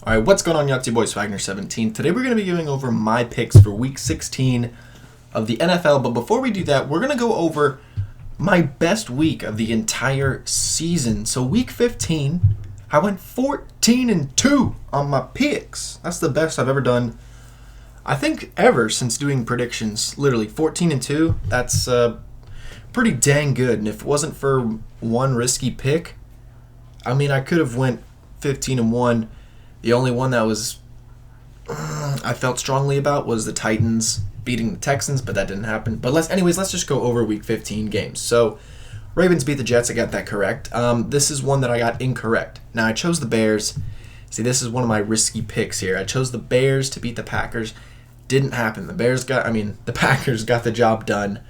All right, what's going on, y'all? It's your boy Swagner 17. Today we're going to be going over my picks for Week 16 of the NFL. But before we do that, we're going to go over my best week of the entire season. So Week 15, I went 14-2 on my picks. That's the best I've ever done, I think, ever since doing predictions. Literally 14-2. That's pretty dang good. And if it wasn't for one risky pick, I mean, I could have went 15-1. The only one that was I felt strongly about was the Titans beating the Texans, but that didn't happen. But let's just go over Week 15 games. So Ravens beat the Jets. I got that correct. This is one that I got incorrect. Now I chose the Bears. See, this is one of my risky picks here. I chose the Bears to beat the Packers. Didn't happen. The Packers got the job done,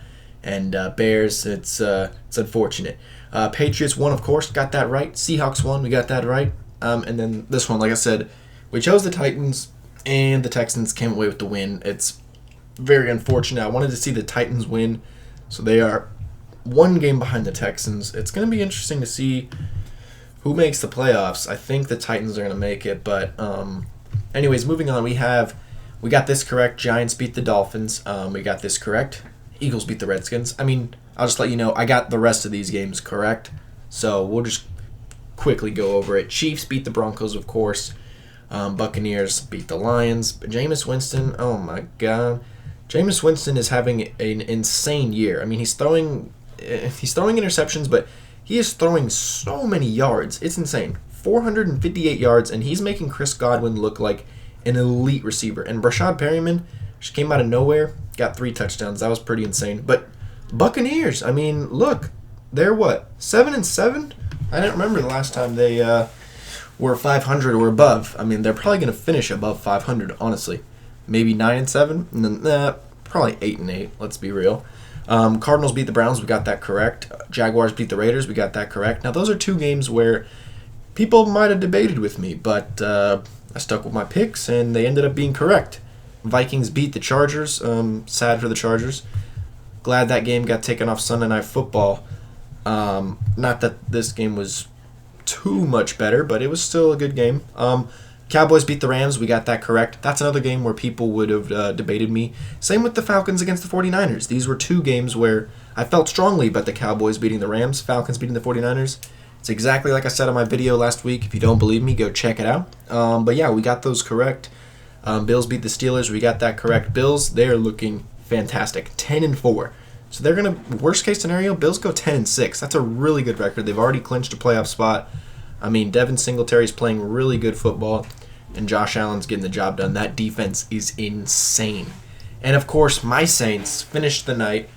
and Bears, it's unfortunate. Patriots won, of course, got that right. Seahawks won, we got that right. And then this one, like I said, we chose the Titans, and the Texans came away with the win. It's very unfortunate. I wanted to see the Titans win, so they are one game behind the Texans. It's going to be interesting to see who makes the playoffs. I think the Titans are going to make it, but anyways, moving on. We got this correct. Giants beat the Dolphins. We got this correct. Eagles beat the Redskins. I mean, I'll just let you know, I got the rest of these games correct, so we'll just quickly go over it. Chiefs beat the Broncos, of course. Buccaneers beat the Lions. Jameis Winston, oh my God. Jameis Winston is having an insane year. I mean, he's throwing interceptions, but he is throwing so many yards. It's insane. 458 yards, and he's making Chris Godwin look like an elite receiver. And Brashad Perryman just came out of nowhere, got 3 touchdowns. That was pretty insane. But Buccaneers, I mean, look, they're what, 7-7? I don't remember the last time they were 500 or above. I mean, they're probably going to finish above 500, honestly. Maybe 9-7, and then probably 8-8. Let's be real. Cardinals beat the Browns. We got that correct. Jaguars beat the Raiders. We got that correct. Now, those are 2 games where people might have debated with me, but I stuck with my picks, and they ended up being correct. Vikings beat the Chargers. Sad for the Chargers. Glad that game got taken off Sunday Night Football. Not that this game was too much better, but it was still a good game. Cowboys beat the Rams. We got that correct. That's another game where people would have debated me. Same with the Falcons against the 49ers. These were 2 games where I felt strongly about the Cowboys beating the Rams, Falcons beating the 49ers. It's exactly like I said on my video last week. If you don't believe me, go check it out. But yeah, we got those correct. Bills beat the Steelers. We got that correct. Bills, they're looking fantastic. 10-4. So they're going to, worst case scenario, Bills go 10-6. That's a really good record. They've already clinched a playoff spot. I mean, Devin Singletary's playing really good football, and Josh Allen's getting the job done. That defense is insane. And, of course, my Saints finished the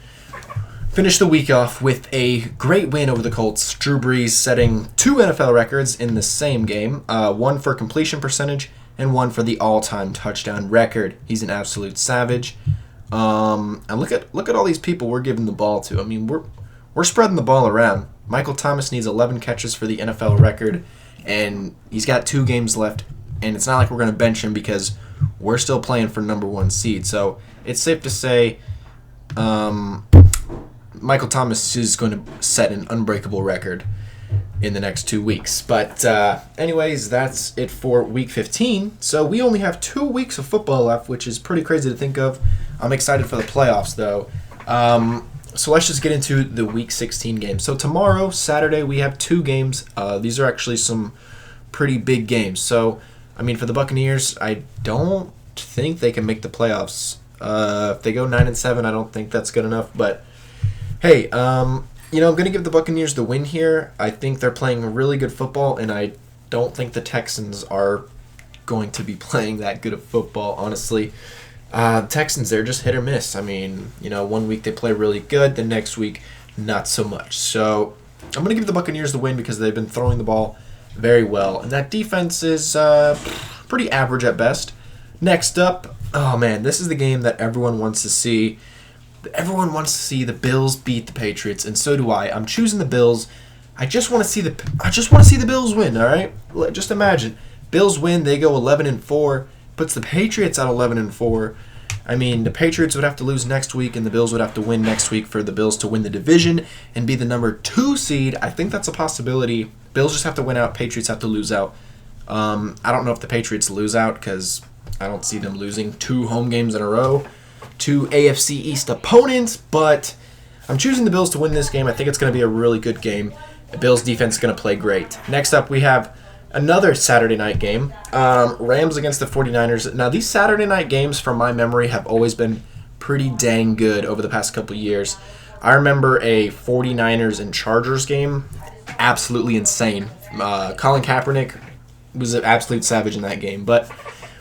week off with a great win over the Colts. Drew Brees setting 2 NFL records in the same game, one for completion percentage and one for the all-time touchdown record. He's an absolute savage. And look at all these people we're giving the ball to. I mean, we're spreading the ball around. Michael Thomas needs 11 catches for the NFL record, and he's got 2 games left, and it's not like we're going to bench him because we're still playing for number 1 seed. So it's safe to say Michael Thomas is going to set an unbreakable record in the next 2 weeks. But anyways, that's it for Week 15. So we only have 2 weeks of football left, which is pretty crazy to think of. I'm excited for the playoffs, though. So let's just get into the Week 16 games. So tomorrow, Saturday, we have 2 games. These are actually some pretty big games. So, I mean, for the Buccaneers, I don't think they can make the playoffs. If they go 9-7, I don't think that's good enough. But, hey, I'm going to give the Buccaneers the win here. I think they're playing really good football, and I don't think the Texans are going to be playing that good of football, honestly. Texans, they're just hit or miss. I mean, 1 week they play really good, the next week not so much. So I'm going to give the Buccaneers the win because they've been throwing the ball very well. And that defense is pretty average at best. Next up, oh man, this is the game that everyone wants to see. Everyone wants to see the Bills beat the Patriots, and so do I. I'm choosing the Bills. I just want to see the Bills win, all right? Just imagine. Bills win, they go 11-4. Puts the Patriots at 11-4. I mean, the Patriots would have to lose next week, and the Bills would have to win next week for the Bills to win the division and be the number 2 seed. I think that's a possibility. Bills just have to win out. Patriots have to lose out. I don't know if the Patriots lose out because I don't see them losing 2 home games in a row to AFC East opponents, but I'm choosing the Bills to win this game. I think it's going to be a really good game. The Bills defense is going to play great. Next up, we have another Saturday night game, Rams against the 49ers. Now, these Saturday night games, from my memory, have always been pretty dang good over the past couple of years. I remember a 49ers and Chargers game, absolutely insane. Colin Kaepernick was an absolute savage in that game, but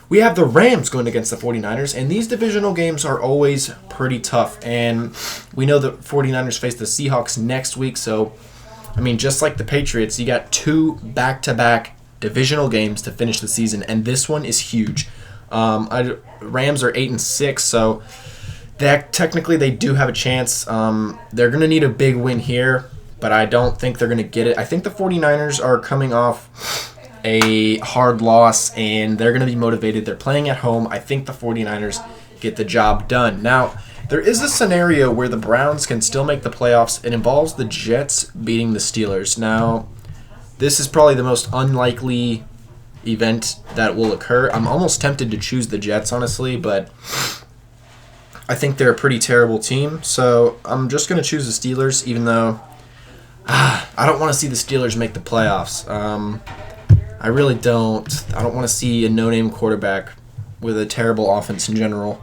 we have the Rams going against the 49ers, and these divisional games are always pretty tough, and we know the 49ers face the Seahawks next week, so, I mean, just like the Patriots, you got 2 back-to-back divisional games to finish the season, and this one is huge. Rams are 8-6, so that technically they do have a chance. They're going to need a big win here, but I don't think they're going to get it. I think the 49ers are coming off a hard loss, and they're going to be motivated. They're playing at home. I think the 49ers get the job done. Now, there is a scenario where the Browns can still make the playoffs. It involves the Jets beating the Steelers. Now, this is probably the most unlikely event that will occur. I'm almost tempted to choose the Jets, honestly, but I think they're a pretty terrible team. So I'm just going to choose the Steelers, even though I don't want to see the Steelers make the playoffs. I really don't. I don't want to see a no-name quarterback with a terrible offense in general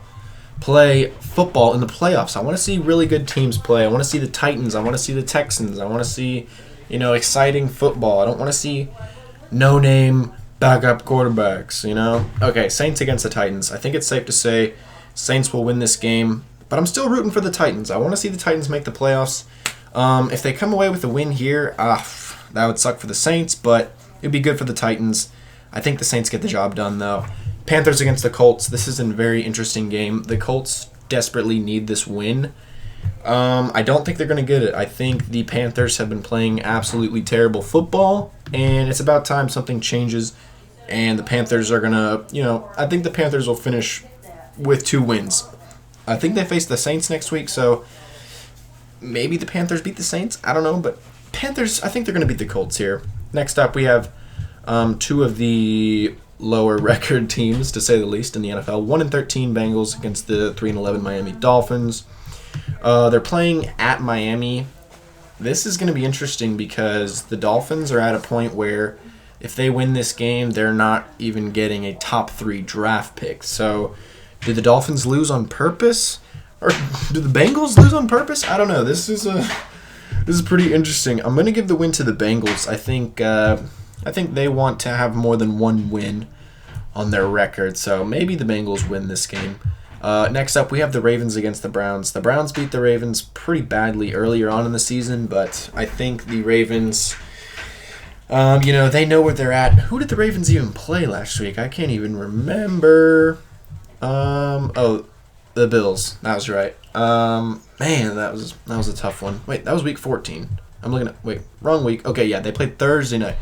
play football in the playoffs. I want to see really good teams play. I want to see the Titans. I want to see the Texans. I want to see, exciting football. I don't want to see no-name backup quarterbacks, Okay, Saints against the Titans. I think it's safe to say Saints will win this game, but I'm still rooting for the Titans. I want to see the Titans make the playoffs. If they come away with a win here, that would suck for the Saints, but it'd be good for the Titans. I think the Saints get the job done, though. Panthers against the Colts. This is a very interesting game. The Colts desperately need this win. I don't think they're going to get it. I think the Panthers have been playing absolutely terrible football, and it's about time something changes, and the Panthers are going to, I think the Panthers will finish with 2 wins. I think they face the Saints next week, so maybe the Panthers beat the Saints. I don't know, but Panthers, I think they're going to beat the Colts here. Next up, we have 2 of the lower record teams, to say the least, in the NFL. 1-13 Bengals against the 3-11 Miami Dolphins. They're playing at Miami. This is going to be interesting because the Dolphins are at a point where if they win this game, they're not even getting a top 3 draft pick. So, did the Dolphins lose on purpose? Or do the Bengals lose on purpose? I don't know. This is pretty interesting. I'm going to give the win to the Bengals. I think they want to have more than 1 win on their record, so maybe the Bengals win this game. Next up, we have the Ravens against the Browns. The Browns beat the Ravens pretty badly earlier on in the season, but I think the Ravens, they know where they're at. Who did the Ravens even play last week? I can't even remember. The Bills. That was right. Man, that was a tough one. Wait, that was week 14. I'm looking at wrong week. Okay, yeah, they played Thursday night.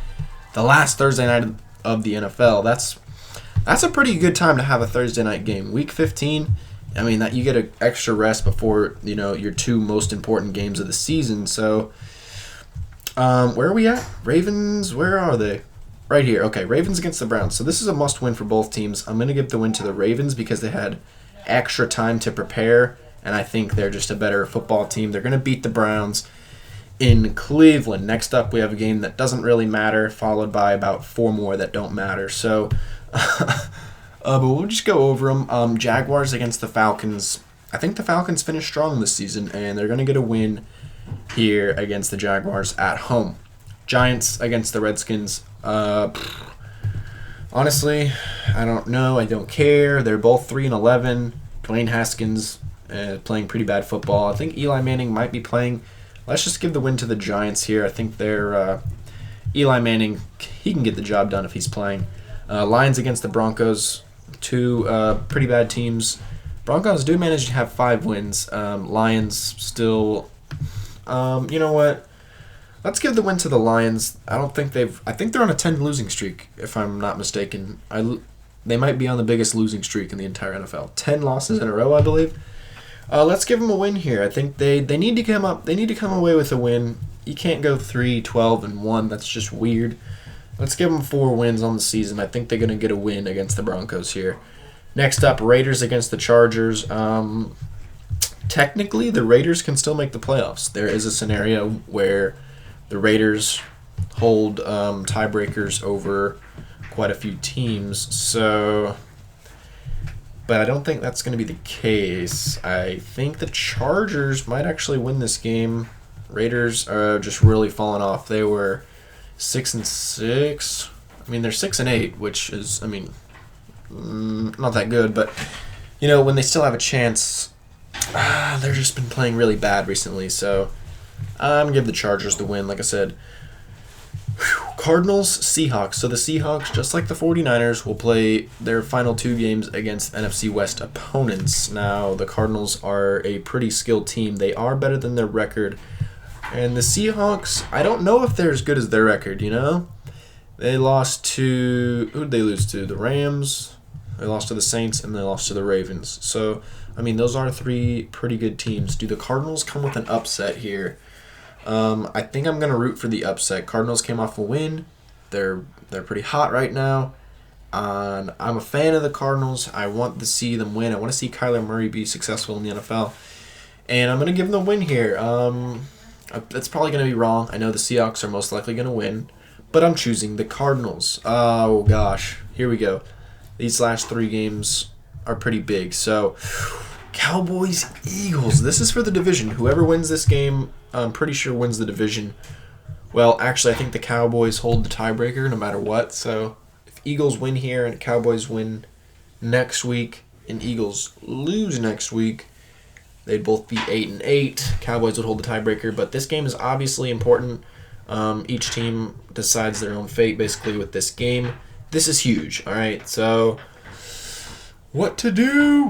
The last Thursday night of the NFL. That's a pretty good time to have a Thursday night game. Week 15, I mean, that you get an extra rest before, your 2 most important games of the season. So, where are we at? Ravens, where are they? Right here. Okay, Ravens against the Browns. So this is a must-win for both teams. I'm going to give the win to the Ravens because they had extra time to prepare, and I think they're just a better football team. They're going to beat the Browns in Cleveland. Next up, we have a game that doesn't really matter, followed by about 4 more that don't matter. So, but we'll just go over them. Jaguars against the Falcons. I think the Falcons finished strong this season, and they're going to get a win here against the Jaguars at home. Giants against the Redskins. Honestly, I don't know. I don't care. They're both 3-11. Dwayne Haskins playing pretty bad football. I think Eli Manning might be playing. Let's just give the win to the Giants here. I think they're Eli Manning. He can get the job done if he's playing. Lions against the Broncos. 2 pretty bad teams. Broncos do manage to have 5 wins. Lions still. You know what? Let's give the win to the Lions. I think they're on a 10 losing streak, if I'm not mistaken. They might be on the biggest losing streak in the entire NFL. 10 losses in a row, I believe. Let's give them a win here. I think they need to come up. They need to come away with a win. You can't go 3-12-1. That's just weird. Let's give them 4 wins on the season. I think they're going to get a win against the Broncos here. Next up, Raiders against the Chargers. Technically, the Raiders can still make the playoffs. There is a scenario where the Raiders hold tiebreakers over quite a few teams. So, but I don't think that's going to be the case. I think the Chargers might actually win this game. Raiders are just really falling off. They were 6-6. I mean, they're 6-8, which is, I mean, not that good. But you know, when they still have a chance, they've just been playing really bad recently. So I'm gonna give the Chargers the win. Like I said, Cardinals, Seahawks. So the Seahawks, just like the 49ers, will play their final 2 games against NFC West opponents. Now, the Cardinals are a pretty skilled team. They are better than their record. And the Seahawks, I don't know if they're as good as their record, you know? They lost to... Who did they lose to? The Rams. They lost to the Saints, and they lost to the Ravens. So, I mean, those are 3 pretty good teams. Do the Cardinals come with an upset here? I think I'm going to root for the upset. Cardinals came off a win. They're pretty hot right now. I'm a fan of the Cardinals. I want to see them win. I want to see Kyler Murray be successful in the NFL. And I'm going to give them the win here. That's probably going to be wrong. I know the Seahawks are most likely going to win. But I'm choosing the Cardinals. Oh, gosh. Here we go. These last 3 games are pretty big. So, Cowboys, Eagles. This is for the division. Whoever wins this game, I'm pretty sure wins the division. Well, actually, I think the Cowboys hold the tiebreaker no matter what. So, if Eagles win here and Cowboys win next week and Eagles lose next week, they'd both be 8-8. Cowboys would hold the tiebreaker, but this game is obviously important. Each team decides their own fate, basically, with this game. This is huge, all right? So, what to do?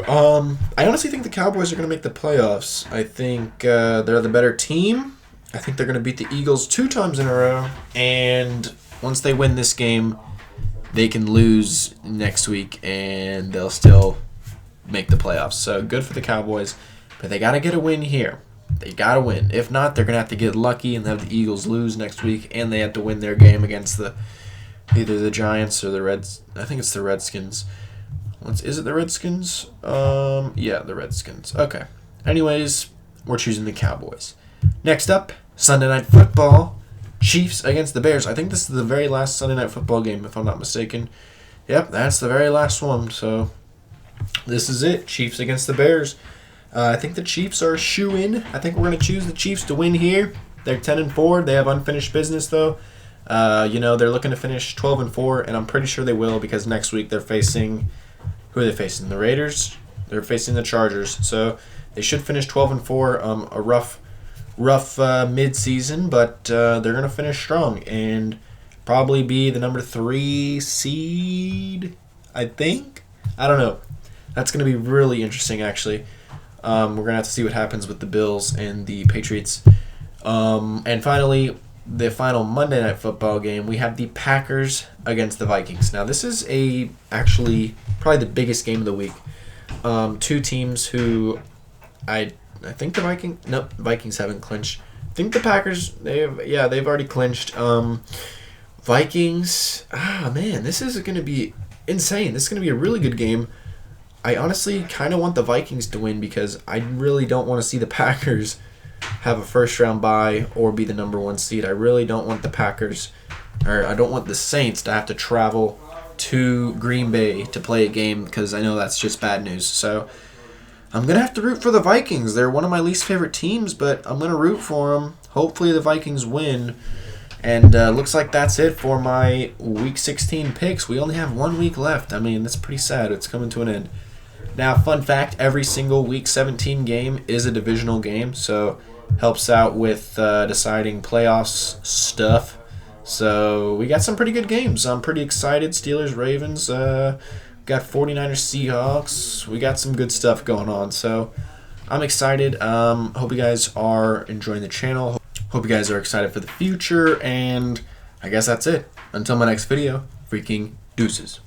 I honestly think the Cowboys are going to make the playoffs. I think they're the better team. I think they're going to beat the Eagles 2 times in a row. And once they win this game, they can lose next week, and they'll still make the playoffs. So good for the Cowboys, but they got to get a win here. They got to win. If not, they're going to have to get lucky and have the Eagles lose next week, and they have to win their game against either the Giants or the Reds. I think it's the Redskins. Is it the Redskins? Yeah, the Redskins. Okay. Anyways, we're choosing the Cowboys. Next up, Sunday Night Football. Chiefs against the Bears. I think this is the very last Sunday Night Football game, if I'm not mistaken. Yep, that's the very last one. So this is it. Chiefs against the Bears. I think the Chiefs are a shoo-in. I think we're going to choose the Chiefs to win here. They're 10-4. They have unfinished business, though. They're looking to finish 12-4, and I'm pretty sure they will because next week they're facing... Who are they facing? The Raiders? They're facing the Chargers. So they should finish 12-4. A rough mid-season, but they're going to finish strong and probably be the number 3 seed, I think. I don't know. That's going to be really interesting, actually. We're going to have to see what happens with the Bills and the Patriots. And finally, the final Monday Night Football game, we have the Packers against the Vikings. Now, this is actually probably the biggest game of the week. 2 teams who I think the Vikings haven't clinched. I think the Packers, they've already clinched. Vikings, man, this is going to be insane. This is going to be a really good game. I honestly kind of want the Vikings to win because I really don't want to see the Packers have a first-round bye or be the number 1 seed. I really don't want the Packers, or I don't want the Saints to have to travel to Green Bay to play a game because I know that's just bad news. So I'm going to have to root for the Vikings. They're one of my least favorite teams, but I'm going to root for them. Hopefully the Vikings win. And looks like that's it for my Week 16 picks. We only have 1 week left. I mean, that's pretty sad. It's coming to an end. Now, fun fact, every single Week 17 game is a divisional game, so helps out with deciding playoffs stuff. So we got some pretty good games. I'm pretty excited. Steelers, Ravens, got 49ers, Seahawks. We got some good stuff going on, so I'm excited. Hope you guys are enjoying the channel. Hope you guys are excited for the future, and I guess that's it. Until my next video, freaking deuces.